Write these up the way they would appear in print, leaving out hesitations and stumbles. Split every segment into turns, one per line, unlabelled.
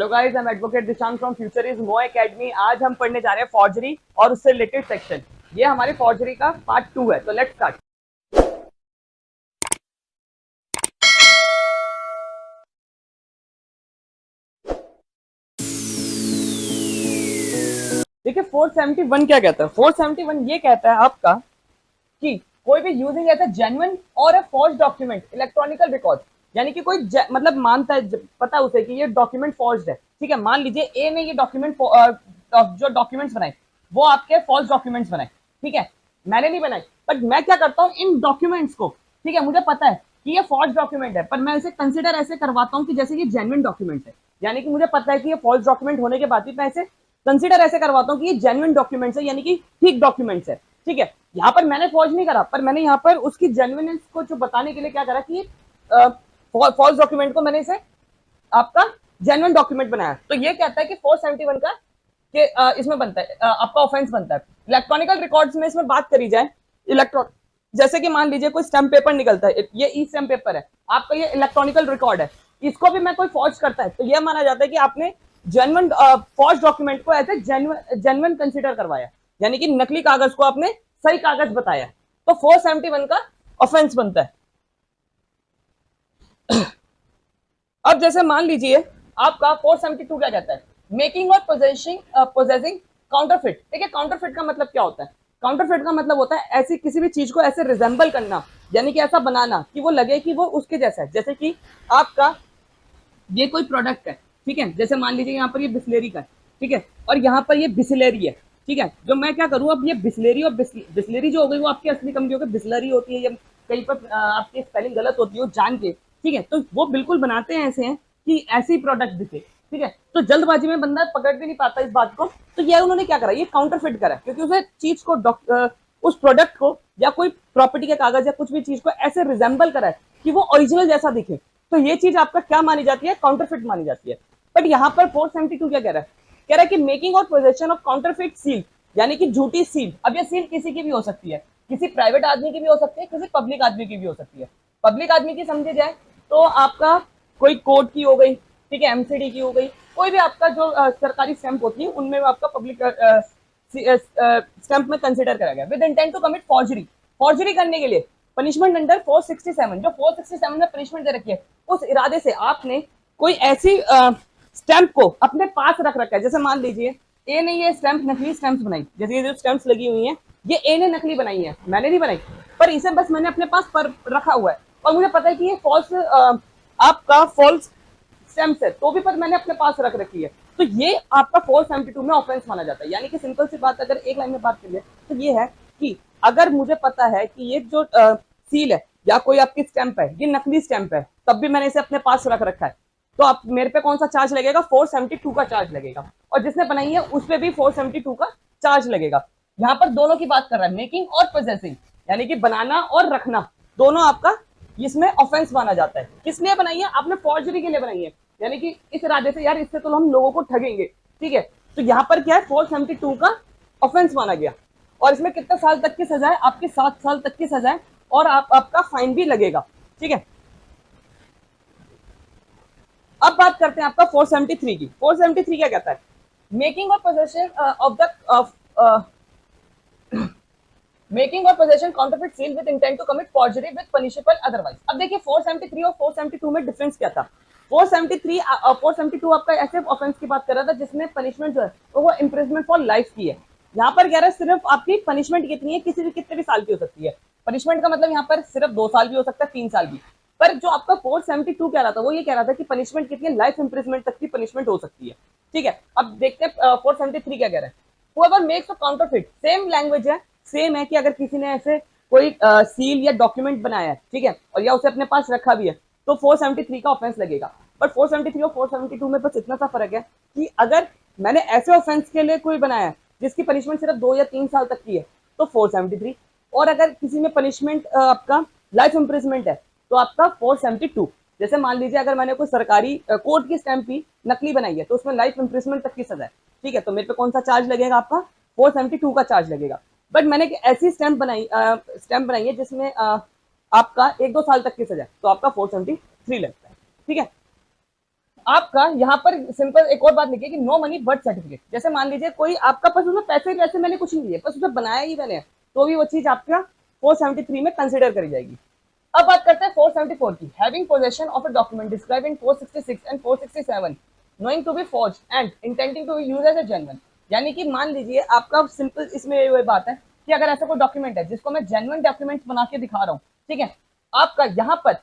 Hello guys, I am advocate Dishank from Futurismo academy. आज हम पढ़ने जा रहे हैं फॉर्जरी और उससे रिलेटेड सेक्शन। ये हमारी फॉर्जरी का पार्ट 2 है, तो लेट्स स्टार्ट। देखिए 471 क्या कहता है। 471 ये कहता है आपका कि कोई भी यूजिंग एज अ जेन्युइन और अ फॉर्ज डॉक्यूमेंट इलेक्ट्रॉनिकल रिकॉर्ड, यानी कि कोई मतलब मानता है, पता है उसे कि ये डॉक्यूमेंट फॉर्ज्ड है। ठीक है, मान लीजिए ए ने ये डॉक्यूमेंट जो डॉक्यूमेंट्स बनाए वो आपके फॉल्स डॉक्यूमेंट्स बनाए। ठीक है, मैंने नहीं बनाए, बट मैं क्या करता हूँ इन डॉक्यूमेंट्स को, ठीक है, मुझे पता है कि ये फॉल्स डॉक्यूमेंट है, पर मैं इसे कंसिडर ऐसे करवाता हूँ कि जैसे ये जेन्युइन डॉक्यूमेंट है। यानी कि मुझे पता है कि ये फॉल्स डॉक्यूमेंट होने के बाद भी मैं इसे कंसिडर ऐसे करवाता हूँ कि ये जेन्युइन डॉक्यूमेंट्स है, यानी कि ठीक डॉक्यूमेंट्स है। ठीक है, यहाँ पर मैंने फॉर्ज नहीं करा, पर मैंने यहाँ पर उसकी जेन्युइनेंस को जो बताने के लिए क्या करा कि फॉल्स डॉक्यूमेंट को मैंने इसे आपका जेन्युइन डॉक्यूमेंट बनाया। तो ये कहता है कि 471 का कि इसमें बनता है, आपका ऑफेंस बनता है। इलेक्ट्रॉनिकल रिकॉर्ड्स में इसमें बात करी जाए, इलेक्ट्रॉन जैसे कि मान लीजिए कोई स्टैम्प पेपर निकलता है, ये ई स्टैम्प पेपर है आपका, ये इलेक्ट्रॉनिकल रिकॉर्ड है, इसको भी मैं कोई फॉर्ज करता है तो यह माना जाता है कि आपने जेन्युइन फॉर्ज डॉक्यूमेंट को एज ए जेन्युइन कंसीडर करवाया, यानी कि नकली कागज को आपने सही कागज बताया, तो 471 का ऑफेंस बनता है। अब जैसे मान लीजिए आपका 472 क्या कहता है, मेकिंग और पोजेसिंग काउंटरफिट। ठीक है, काउंटरफिट का मतलब क्या होता है? काउंटरफिट का मतलब होता है ऐसी किसी भी चीज को ऐसे रिजेंबल करना, यानी कि ऐसा बनाना कि वो लगे कि वो उसके जैसा है। जैसे कि आपका ये कोई प्रोडक्ट है, ठीक है, जैसे मान लीजिए यहाँ पर ये बिस्लेरी का है, ठीक है, और यहाँ पर ये बिस्लेरी है। ठीक है, जो मैं क्या करूँ, अब ये बिस्लेरी और बिस्लेरी जो हो गई वो आपकी असली कंपनी हो गई, बिस्लरी होती है, या कहीं पर आपकी स्पेलिंग गलत होती है जान के। ठीक है, तो वो बिल्कुल बनाते हैं ऐसे हैं कि ऐसे ही प्रोडक्ट दिखे। ठीक है, तो जल्दबाजी में बंदा पकड़ भी नहीं पाता इस बात को, तो ये उन्होंने क्या करा, ये काउंटरफिट करा, क्योंकि उसे चीज को उस प्रोडक्ट को या कोई प्रॉपर्टी के कागज या कुछ भी चीज को ऐसे रिजेंबल करा है कि वो ओरिजिनल जैसा दिखे। तो ये चीज आपका क्या मानी जाती है, काउंटरफिट मानी जाती है। बट यहाँ पर 472 क्या कह रहा है, कह रहा है कि मेकिंग और पोजेशन ऑफ काउंटरफिट सील, यानी कि झूठी सील। अब ये सील किसी की भी हो सकती है, किसी प्राइवेट आदमी की भी हो सकती है, किसी पब्लिक आदमी की भी हो सकती है। पब्लिक आदमी की समझे जाए तो आपका कोई कोर्ट की हो गई, ठीक है, एमसीडी की हो गई, कोई भी आपका जो सरकारी स्टैंप होती है उनमें आपका पब्लिक स्टैंप में कंसिडर करा गया। With intent to commit forgery, forgery करने के लिए पनिशमेंट अंडर 467, जो 467 में पनिशमेंट दे रखी है, उस इरादे से आपने कोई ऐसी स्टैंप को अपने पास रख रखा है। जैसे मान लीजिए ए ने ये स्टैंप नकली स्टैंप्स बनाई, जैसे ये जो स्टैंप्स लगी हुई हैं ये ए ने नकली बनाई है, मैंने नहीं बनाई, पर इसे बस मैंने अपने पास पर रखा हुआ है और मुझे पता है कि ये फॉल्स आपका फॉल्स स्टैम्प है, तो भी पर मैंने अपने पास रख रखी है, तो ये आपका 472 में ऑफेंस माना जाता है। यानी कि सिंपल सी बात अगर एक लाइन में बात करिए तो ये है कि अगर मुझे पता है कि ये जो सील है या कोई आपकी स्टैंप है ये नकली स्टैंप है, तब भी मैंने इसे अपने पास रख रखा है, तो आप मेरे पे कौन सा चार्ज लगेगा, 472 का चार्ज लगेगा, और जिसने बनाई है उस पर भी 472 का चार्ज लगेगा। यहाँ पर दोनों की बात कर रहा है, मेकिंग और पोजेसिंग, यानी कि बनाना और रखना, दोनों आपका इसमें ऑफेंस माना जाता है। किस लिए बनाई है, आपने फॉर्जरी के लिए बनाई है, यानी कि इस इरादे से यार इससे तो हम लोगों को ठगेंगे। ठीक है, तो यहाँ पर क्या है, 472 का ऑफेंस माना गया, और इसमें कितने साल तक की सजा है, आपकी 7 साल तक की सजा है, और आपका फाइन भी लगेगा। ठीक है, अब बात करते हैं आपका 473 की। 473 क्या कहता है, मेकिंग और पोजेशन ऑफ द मेकिंग और possession counterfeit seal with intent to commit forgery with punishable otherwise. अब देखिए 473 और 472 में डिफरेंस क्या था। 472 आपका ऐसे ऑफेंस की बात कर रहा था जिसमें पनिशमेंट जो है वो इम्प्रिजमेंट फॉर लाइफ की है। यहाँ पर कह रहा है सिर्फ आपकी पनिशमेंट कितनी है, किसी भी कितने भी साल की हो सकती है। पनिशमेंट का मतलब यहाँ पर सिर्फ 2 साल भी हो सकता है, 3 साल भी। पर जो आपका 472 कह रहा था वो ये कह रहा था कि पनिशमेंट कितनी है, लाइफ इम्प्रिजमेंट तक की पनिशमेंट हो सकती है। ठीक है, अब देखते हैं 473 क्या कह रहा है। whoever makes a counterfeit, same language है, सेम है कि अगर किसी ने ऐसे कोई सील या डॉक्यूमेंट बनाया है, ठीक है, और या उसे अपने पास रखा भी है, तो 473 का ऑफेंस लगेगा। बट 473 और 472 में बस इतना सा फर्क है कि अगर मैंने ऐसे ऑफेंस के लिए कोई बनाया है जिसकी पनिशमेंट सिर्फ 2 या 3 साल तक की है तो 473, और अगर किसी में पनिशमेंट आपका लाइफ इम्प्रिजमेंट है तो आपका 472। जैसे मान लीजिए अगर मैंने कोई सरकारी कोर्ट की स्टैंप भी नकली बनाई है तो उसमें लाइफ इम्प्रिजमेंट तक की सजा है। ठीक है, तो मेरे पे कौन सा चार्ज लगेगा, आपका 472 का चार्ज लगेगा। बट मैंने ऐसी स्टैंप बनाई है जिसमें आपका 1-2 साल तक की सजा, तो आपका 473 लगता है। ठीक है, आपका यहाँ पर सिंपल एक और बात लिखी कि नो मनी बर्थ सर्टिफिकेट। जैसे मान लीजिए कोई आपका पास उसमें पैसे वैसे मैंने कुछ नहीं दिए, बस उसे बनाया ही मैंने, तो भी वो चीज आपका 473 में कंसिडर करी जाएगी। अब बात करते हैं 474 की, having possession of a document describe in 466 and 467 knowing to be forge and intending to be use as a genuine. यानी कि मान लीजिए आपका सिंपल इसमें ये बात है कि अगर ऐसा कोई डॉक्यूमेंट है जिसको मैं जेन्युइन डॉक्यूमेंट बना के दिखा रहा हूँ, ठीक है, आपका यहाँ पर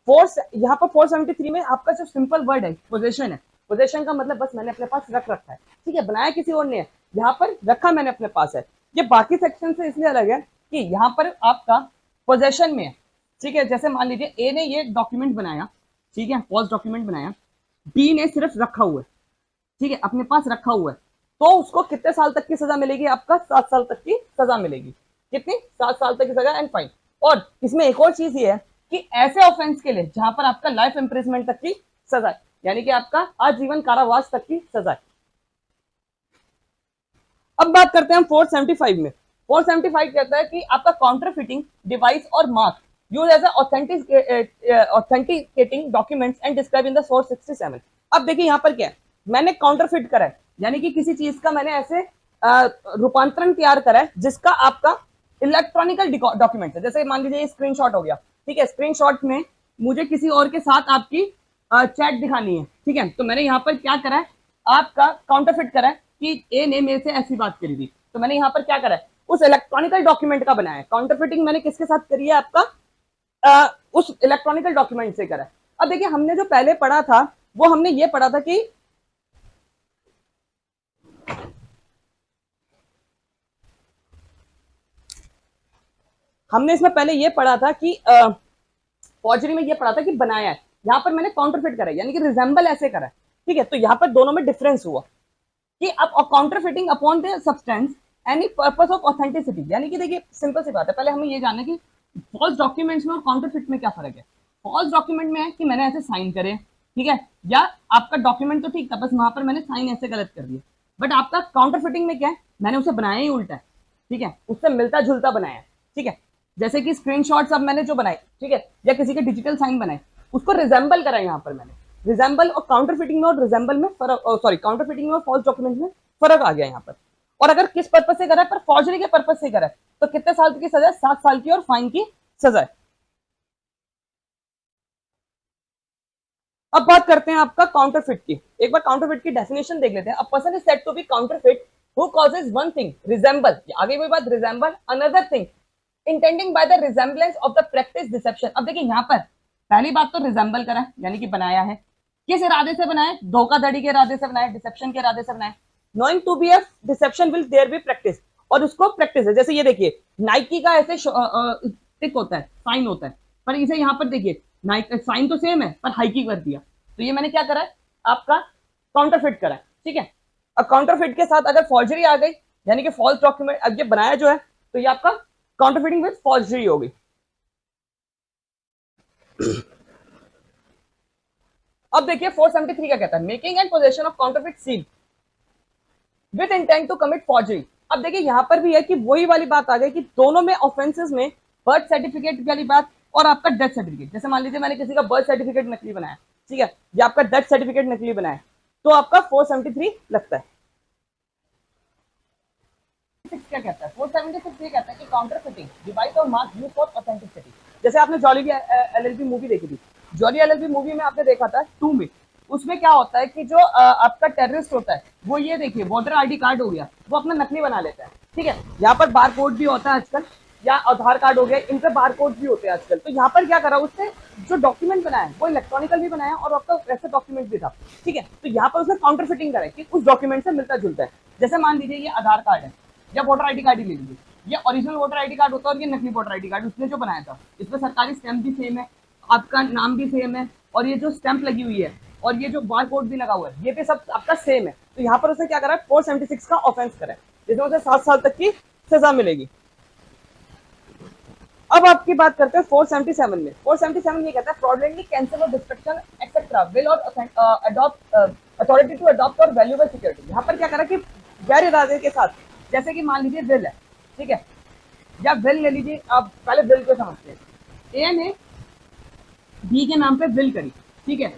473 में आपका जो सिंपल वर्ड है पोजेशन है, पोजेशन का मतलब बस मैंने अपने पास रख रखा है, ठीक है, बनाया किसी और ने है, यहाँ पर रखा मैंने अपने पास है। ये बाकी सेक्शन से इसलिए अलग है कि यहाँ पर आपका पोजेशन में है, ठीक है। जैसे मान लीजिए ए ने ये डॉक्यूमेंट बनाया, ठीक है, फॉल्स डॉक्यूमेंट बनाया, बी ने सिर्फ रखा हुआ है, ठीक है, अपने पास रखा हुआ है, तो उसको कितने साल तक की सजा मिलेगी? आपका 7 साल तक की सजा मिलेगी। कितनी? 7 साल तक की सजा एंड फाइन। और इसमें एक और चीज ये है कि ऐसे ऑफेंस के लिए जहां पर आपका लाइफ इंप्रिजमेंट तक की सजा है, यानी कि आपका आजीवन कारावास तक की सजा है। अब बात करते हैं हम 475 में। 475 कहता है कि आपका काउंटरफिटिंग डिवाइस और mark use as authenticating documents and describe in the 467। अब देखिए यहाँ पर क्या है, मैंने काउंटरफिट करा है, यानी कि किसी चीज का मैंने ऐसे रूपांतरण तैयार करा है जिसका आपका इलेक्ट्रॉनिकल डॉक्यूमेंट है। जैसे मान लीजिए ये स्क्रीनशॉट हो गया, ठीक है, स्क्रीनशॉट में मुझे किसी और के साथ आपकी चैट दिखानी है, ठीक है, तो मैंने यहाँ पर क्या करा है, आपका काउंटरफिट करा है कि ए ने मेरे से ऐसी बात करी थी, तो मैंने यहाँ पर क्या करा है, उस इलेक्ट्रॉनिकल डॉक्यूमेंट का बनाया है। काउंटरफिटिंग मैंने किसके साथ करी है? आपका उस इलेक्ट्रॉनिकल डॉक्यूमेंट से करा है। अब देखिए हमने जो पहले पढ़ा था वो हमने ये पढ़ा था कि हमने इसमें पहले ये पढ़ा था कि फॉर्जरी में ये पढ़ा था कि बनाया है, यहाँ पर मैंने काउंटरफिट करा है, यानी कि रिजेंबल ऐसे करा है, ठीक है। तो यहाँ पर दोनों में डिफरेंस हुआ कि अब counterfeiting upon the substance any purpose of authenticity. यानी कि देखिए सिंपल सी बात है, पहले हमें ये जानना कि फॉल्स डॉक्यूमेंट्स में और काउंटरफिट में क्या फर्क है। फॉल्स डॉक्यूमेंट में है कि मैंने ऐसे साइन करे, ठीक है, या आपका डॉक्यूमेंट तो ठीक था, बस वहां पर मैंने साइन ऐसे गलत कर दिया। बट आपका काउंटरफिटिंग में क्या है, मैंने उसे बनाया ही उल्टा है, ठीक है, उससे मिलता जुलता बनाया है, ठीक है। जैसे कि स्क्रीनशॉट्स अब मैंने जो बनाए, ठीक है, या किसी के डिजिटल साइन बनाए, उसको रिजेंबल करा यहाँ पर मैंने। रिजेंबल और काउंटरफिटिंग में और रिजेंबल में फर्क, सॉरी काउंटरफिटिंग में और फॉल्स डॉक्यूमेंट में फर्क आ गया यहाँ पर। और अगर किस पर्पज से करा है, पर फॉर्जरी के पर्पज से करा है, तो कितने साल की सजा है? 7 साल की और फाइन की सजा है। अब बात करते हैं आपका काउंटरफिट की। एक बार काउंटरफिट की डेफिनेशन देख लेते हैं। A person is said to be counterfeit who causes one thing resemble, आगे वही बात, resemble another thing intending by the resemblance of the practice deception. अब देखिए यहाँ पर पहली बात तो रिजेंबल करा है, यानी कि बनाया है। किस इरादे से बनाया? धोखाधड़ी के इरादे से बनाया, डिसेप्शन के इरादे से बनाया। Knowing to be a deception will there be practice, और उसको प्रैक्टिस है। जैसे ये देखिए नाइकी का ऐसे टिक होता है, साइन होता है, पर इसे यहाँ पर देखिए नाइकी साइन तो सेम है पर हाइकी कर दिया, तो ये मैंने क्या करा है, आपका काउंटरफिट करा है, ठीक है। अब काउंटरफिट के साथ अगर फॉर्जरी आ गई, यानी कि फॉल्स डॉक्यूमेंट अब ये बनाया जो है, तो ये आपका काउंटरफिटिंग विद फॉर्जरी होगी। अब देखिए 473 क्या कहता है, making and possession of counterfeit seal with intent to commit forgery. अब देखिए यहाँ पर भी है कि वही वाली बात आ गई कि दोनों में ऑफेंसेस में बर्थ सर्टिफिकेट वाली बात और आपका डेथ सर्टिफिकेट। जैसे मान लीजिए मैंने किसी का बर्थ सर्टिफिकेट नकली बनाया, ठीक है, या आपका डेथ सर्टिफिकेट नकली बनाया, तो आपका 473 लगता है। क्या कहता है 476 ये कहता है कि काउंटरफिटिंग डिवाइस और मार्क यूज फॉर ऑथेंटिसिटी। जैसे आपने जॉली एलएलबी मूवी देखी थी, जॉली एलएलबी मूवी में आपने देखा था 2 में, उसमें क्या होता है कि जो आपका टेररिस्ट होता है वो ये देखिए वोटर आईडी कार्ड हो गया, वो अपना नकली बना लेता है, ठीक है। यहाँ पर बार कोड भी होता है आजकल, या आधार कार्ड हो गया, इन पर बार कोड भी होते हैं आजकल। तो यहाँ पर क्या करा, उसने जो डॉक्यूमेंट बनाया वो इलेक्ट्रॉनिकल भी बनाया और आपका वैसे डॉक्यूमेंट भी था, ठीक है। तो यहाँ पर उसने काउंटरफिटिंग करा कि उस डॉक्यूमेंट से मिलता जुलता है। जैसे मान लीजिए ये आधार कार्ड है या वोटर आईडी कार्ड ही ले लीजिए, ये ओरिजिनल वोटर आईडी कार्ड होता है और ये नकली वोटर आईडी कार्ड उसने जो बनाया था, इसमें सरकारी स्टैंप भी सेम है, आपका नाम भी सेम है, और ये जो स्टैंप लगी हुई है और ये जो बार कोड भी लगा हुआ है, ये भी सब आपका सेम है। तो यहाँ पर उसने क्या करा है, 476 का ऑफेंस करा है, जिसमें उसे 7 साल तक की सजा मिलेगी। अब आपकी बात करते हैं 477 में। 477 ये कहता है फ्रॉडलेंटली कैंसिल और डिस्ट्रक्शन एक्सेट्रा विल और अडॉप्ट अथॉरिटी टू अडॉप्ट और वैल्यूएबल सिक्योरिटी। यहाँ पर क्या करा कि गैर इरादे के साथ, जैसे कि मान लीजिए विल है, ठीक है, या विल ले लीजिए, आप पहले विल को समझते हैं। ए ने बी के नाम पे विल करी, ठीक है।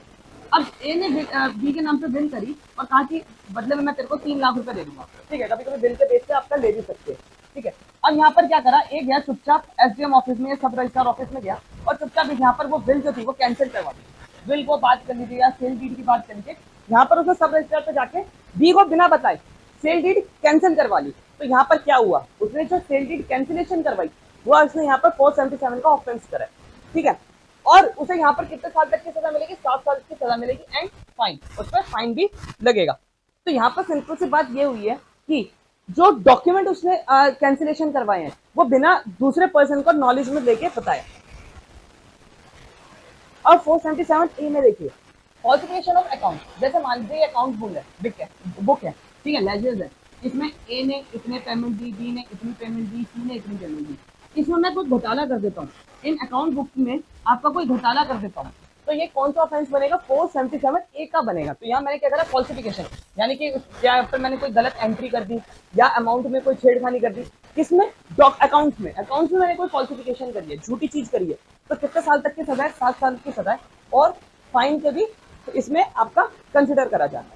अब ए ने बी के नाम पे बिल करी और कहा कि बदले में मैं तेरे को 3 लाख रुपए दे दूंगा, ठीक है, कभी कभी बिल के बेस पे आपका ले भी सकते हैं, ठीक है। अब यहाँ पर क्या करा, एक गया चुपचाप एसडीएम ऑफिस में, सब रजिस्ट्रार ऑफिस में गया और चुपचाप यहाँ पर वो बिल जो थी वो कैंसिल करवा दी, बिल को बात कर लीजिए या सेल डीड की बात कर लीजिए, यहाँ पर उसने सब रजिस्ट्रार पे जाके बी को बिना बताए सेल डीड कैंसिल करवा ली। तो यहाँ पर क्या हुआ, उसने जो सेल डीड कैंसिलेशन करवाई वो उसने यहाँ पर 477 का ऑफेंस करा, ठीक है, और उसे यहाँ पर कितने साल तक की सजा मिलेगी, 7 साल की सजा मिलेगी एंड फाइन, उस पर फाइन भी लगेगा। तो यहाँ पर सिंपल सी बात ये हुई है कि जो डॉक्यूमेंट उसने कैंसिलेशन करवाए हैं वो बिना दूसरे पर्सन को नॉलेज में लेके बताया। अब 477 ए में देखिए, फॉल्सिफिकेशन ऑफ अकाउंट, जैसे मान लीजिए अकाउंट बुक है, ठीक है, लेजर्स है, इसमें ए ने इतने पेमेंट दी, बी ने इतनी पेमेंट दी, सी ने इतनी पेमेंट दी, इसमें मैं कोई घोटाला कर देता हूँ, इन अकाउंट बुक में आपका कोई घोटाला कर देता हूँ, तो ये कौन सा ऑफेंस बनेगा, 477 ए का बनेगा। तो यहाँ मैंने क्या करा, फॉल्सिफिकेशन, यानी कि यहाँ पर मैंने कोई गलत एंट्री कर दी या अमाउंट में कोई छेड़खानी कर दी, किसमें, अकाउंट्स में मैंने कोई फॉल्सिफिकेशन करी है, झूठी चीज करी है, तो कितने साल तक की सजा है, 7 साल की सजा है और फाइन के भी इसमें आपका कंसिडर करा जाता है।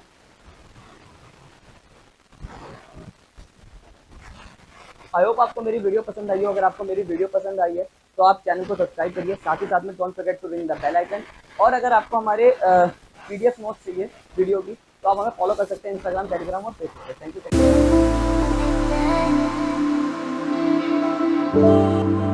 आई होप आपको मेरी वीडियो पसंद आई हो। अगर आपको मेरी वीडियो पसंद आई है तो आप चैनल को सब्सक्राइब करिए, साथ ही साथ में don't forget to ring the bell icon. और अगर आपको हमारे पीडीएफ नोट्स चाहिए वीडियो की तो आप हमें फॉलो कर सकते हैं इंस्टाग्राम, टेलीग्राम और फेसबुक पे। Thank you.